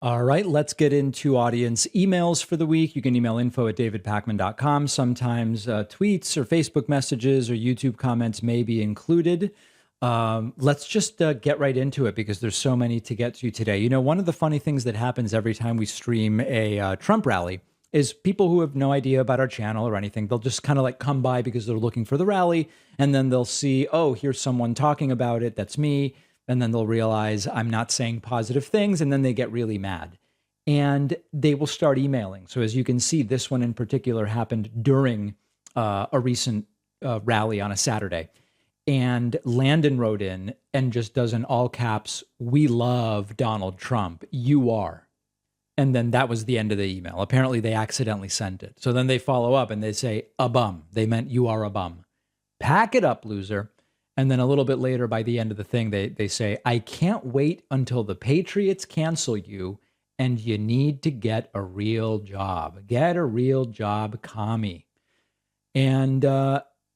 All right, let's get into audience emails for the week. You can email info@davidpakman.com. Sometimes tweets or Facebook messages or YouTube comments may be included. Let's just get right into it because there's so many to get to today. You know, one of the funny things that happens every time we stream a Trump rally is people who have no idea about our channel or anything, they'll just kind of like come by because they're looking for the rally, and then they'll see, oh, here's someone talking about it. That's me. And then they'll realize I'm not saying positive things, and then they get really mad. And they will start emailing. So as you can see, this one in particular happened during a recent rally on a Saturday. And Landon wrote in and just does in all caps, "We love Donald Trump. You are." And then that was the end of the email. Apparently they accidentally sent it. So then they follow up and they say, "A bum." They meant "you are a bum." Pack it up, loser. And then a little bit later, by the end of the thing, they say, "I can't wait until the Patriots cancel you, and you need to get a real job. Get a real job, commie." And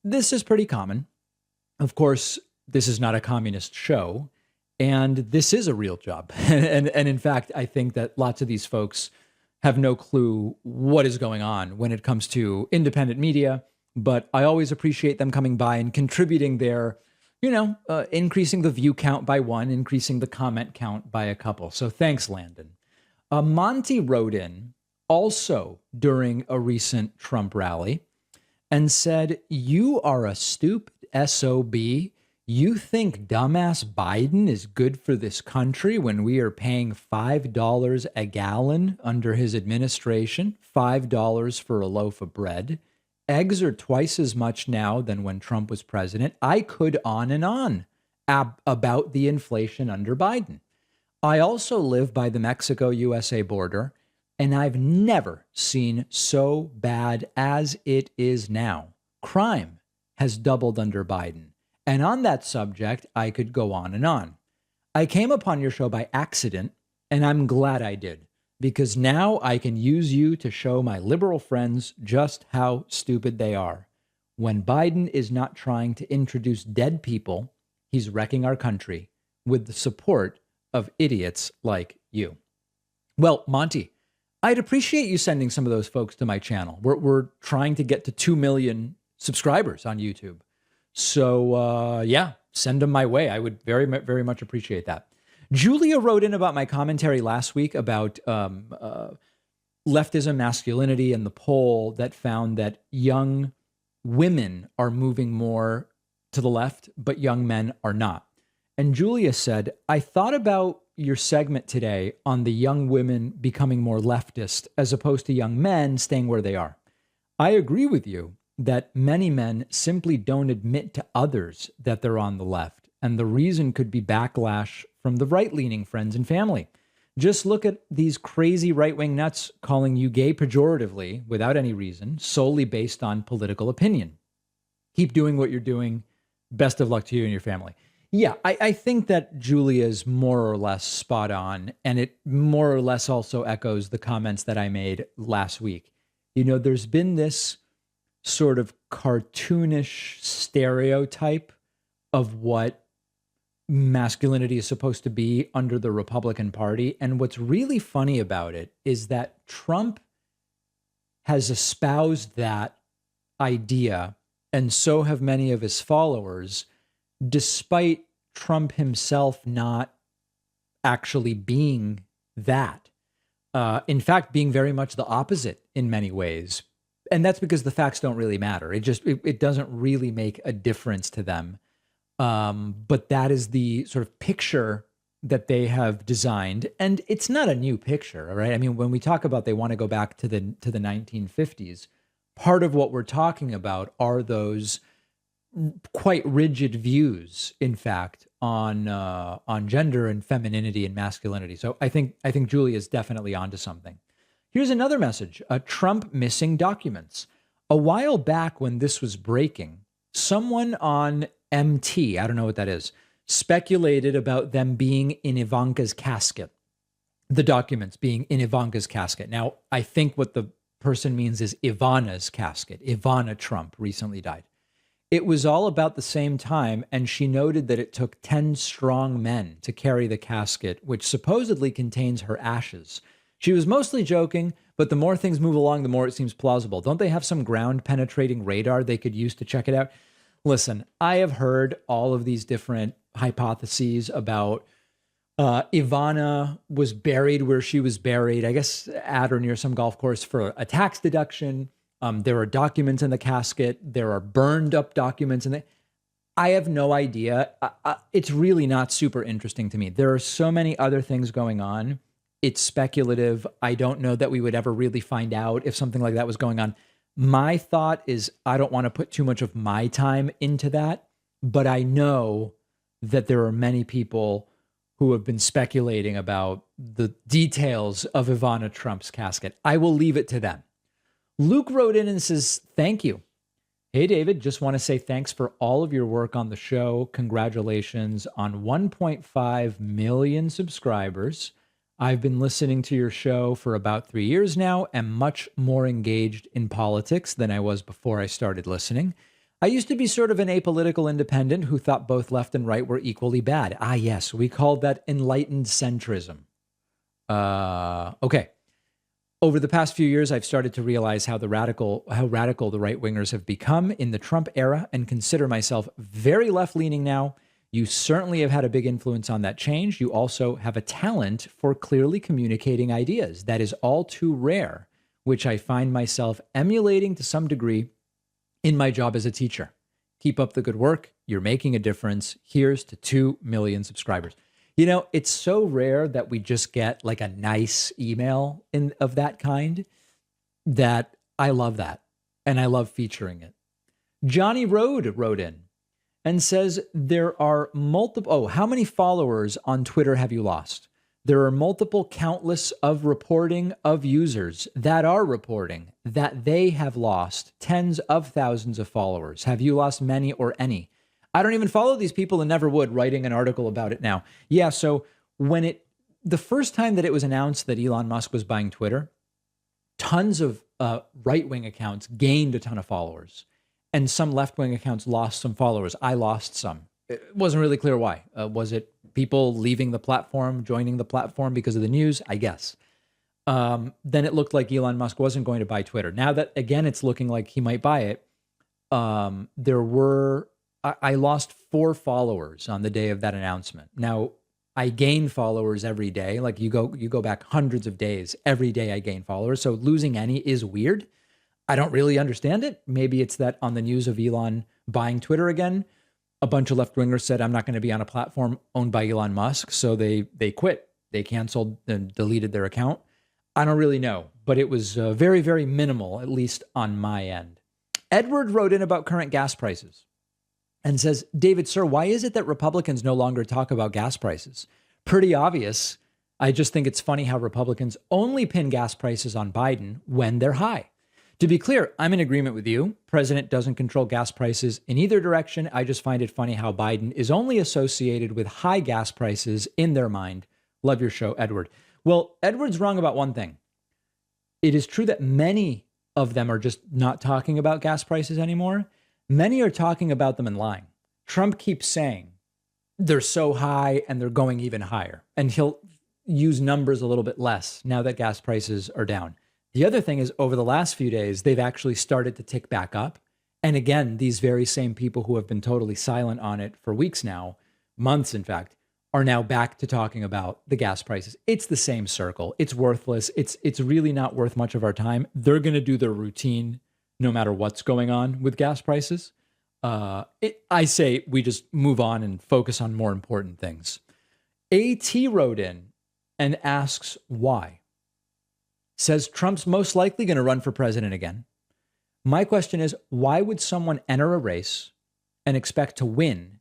this is pretty common. Of course, this is not a communist show, and this is a real job. And in fact, I think that lots of these folks have no clue what is going on when it comes to independent media. But I always appreciate them coming by and contributing their, increasing the view count by one, increasing the comment count by a couple. So thanks, Landon. Monty wrote in also during a recent Trump rally and said, "You are a stupid SOB. You think dumbass Biden is good for this country when we are paying $5 a gallon under his administration, $5 for a loaf of bread. Eggs are twice as much now than when Trump was president." I could on and on about the inflation under Biden. I also live by the Mexico-USA border, and I've never seen so bad as it is now. Crime has doubled under Biden. And on that subject, I could go on and on. I came upon your show by accident, and I'm glad I did, because now I can use you to show my liberal friends just how stupid they are. When Biden is not trying to introduce dead people, he's wrecking our country with the support of idiots like you. Well, Monty, I'd appreciate you sending some of those folks to my channel. We're trying to get to 2 million subscribers on YouTube. So, send them my way. I would very, very much appreciate that. Julia wrote in about my commentary last week about leftism, masculinity, and the poll that found that young women are moving more to the left, but young men are not. And Julia said, "I thought about your segment today on the young women becoming more leftist as opposed to young men staying where they are. I agree with you that many men simply don't admit to others that they're on the left. And the reason could be backlash from the right-leaning friends and family. Just look at these crazy right-wing nuts calling you gay pejoratively without any reason, solely based on political opinion. Keep doing what you're doing. Best of luck to you and your family." Yeah, I think that Julia's more or less spot on, and it more or less also echoes the comments that I made last week. There's been this sort of cartoonish stereotype of what masculinity is supposed to be under the Republican Party. And what's really funny about it is that Trump has espoused that idea, and so have many of his followers, despite Trump himself not actually being that. In fact, being very much the opposite in many ways. And that's because the facts don't really matter. It doesn't really make a difference to them. But that is the sort of picture that they have designed. And it's not a new picture, right? I mean, when we talk about they want to go back to the 1950s, part of what we're talking about are those quite rigid views, in fact, on gender and femininity and masculinity. So I think Julia is definitely onto something. Here's another message: Trump missing documents. A while back when this was breaking, someone on MT, I don't know what that is, speculated about them being in Ivanka's casket, the documents being in Ivanka's casket. Now, I think what the person means is Ivana's casket. Ivana Trump recently died. It was all about the same time, and she noted that it took 10 strong men to carry the casket, which supposedly contains her ashes. She was mostly joking, but the more things move along, the more it seems plausible. Don't they have some ground-penetrating radar they could use to check it out? Listen, I have heard all of these different hypotheses about Ivana was buried where she was buried, I guess at or near some golf course for a tax deduction. There are documents in the casket. There are burned up documents in the. I have no idea. It's really not super interesting to me. There are so many other things going on. It's speculative. I don't know that we would ever really find out if something like that was going on. My thought is I don't want to put too much of my time into that, but I know that there are many people who have been speculating about the details of Ivana Trump's casket. I will leave it to them. Luke wrote in and says, thank you. Hey, David, just want to say thanks for all of your work on the show. Congratulations on 1.5 million subscribers. I've been listening to your show for about 3 years now and much more engaged in politics than I was before I started listening. I used to be sort of an apolitical independent who thought both left and right were equally bad. Ah, yes, we called that enlightened centrism. Okay. Over the past few years, I've started to realize how radical the right-wingers have become in the Trump era and consider myself very left-leaning now. You certainly have had a big influence on that change. You also have a talent for clearly communicating ideas. That is all too rare, which I find myself emulating to some degree in my job as a teacher. Keep up the good work. You're making a difference. Here's to 2 million subscribers. You know, it's so rare that we just get like a nice email of that kind that I love that. And I love featuring it. Johnny Rode wrote in and says, there are multiple, how many followers on Twitter have you lost? There are multiple countless of reporting of users that are reporting that they have lost tens of thousands of followers. Have you lost many or any? I don't even follow these people and never would, writing an article about it now. Yeah, so the first time that it was announced that Elon Musk was buying Twitter, tons of right-wing accounts gained a ton of followers, and some left-wing accounts lost some followers. I lost some. It wasn't really clear why. Was it people leaving the platform, joining the platform because of the news? I guess. Then it looked like Elon Musk wasn't going to buy Twitter. Now that, again, it's looking like he might buy it, I lost 4 followers on the day of that announcement. Now, I gain followers every day. Like you go back hundreds of days. Every day I gain followers. So losing any is weird. I don't really understand it. Maybe it's that on the news of Elon buying Twitter again, a bunch of left-wingers said, I'm not going to be on a platform owned by Elon Musk. So they quit. They canceled and deleted their account. I don't really know, but it was very, very minimal, at least on my end. Edward wrote in about current gas prices and says, David, sir, why is it that Republicans no longer talk about gas prices? Pretty obvious. I just think it's funny how Republicans only pin gas prices on Biden when they're high. To be clear, I'm in agreement with you. President doesn't control gas prices in either direction. I just find it funny how Biden is only associated with high gas prices in their mind. Love your show, Edward. Well, Edward's wrong about one thing. It is true that many of them are just not talking about gas prices anymore. Many are talking about them and lying. Trump keeps saying they're so high and they're going even higher. And he'll use numbers a little bit less now that gas prices are down. The other thing is over the last few days, they've actually started to tick back up. And again, these very same people who have been totally silent on it for weeks now, months in fact, are now back to talking about the gas prices. It's the same circle. It's worthless. It's really not worth much of our time. They're going to do their routine no matter what's going on with gas prices. I say we just move on and focus on more important things. AT wrote in and asks why. Says Trump's most likely going to run for president again. My question is, why would someone enter a race and expect to win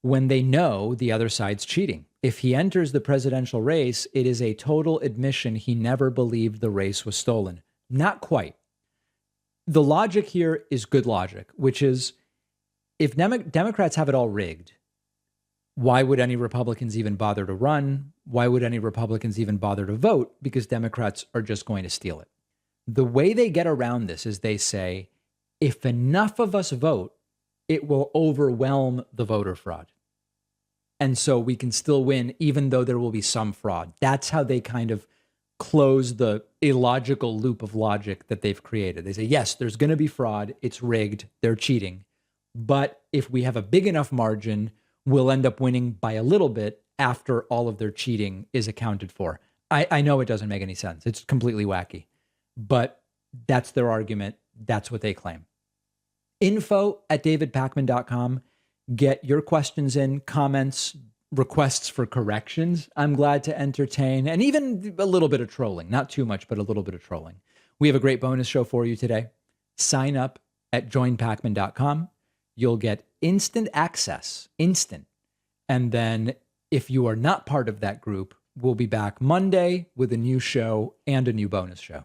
when they know the other side's cheating? If he enters the presidential race, it is a total admission he never believed the race was stolen. Not quite. The logic here is good logic, which is if Democrats have it all rigged, why would any Republicans even bother to run? Why would any Republicans even bother to vote? Because Democrats are just going to steal it. The way they get around this is they say, if enough of us vote, it will overwhelm the voter fraud. And so we can still win, even though there will be some fraud. That's how they kind of close the illogical loop of logic that they've created. They say, yes, there's going to be fraud. It's rigged. They're cheating. But if we have a big enough margin, we'll end up winning by a little bit after all of their cheating is accounted for. I know it doesn't make any sense. It's completely wacky. But that's their argument. That's what they claim. info@davidpakman.com. Get your questions in, comments, requests for corrections. I'm glad to entertain, and even a little bit of trolling. Not too much, but a little bit of trolling. We have a great bonus show for you today. Sign up at joinpakman.com. You'll get instant access, instant. And then if you are not part of that group, we'll be back Monday with a new show and a new bonus show.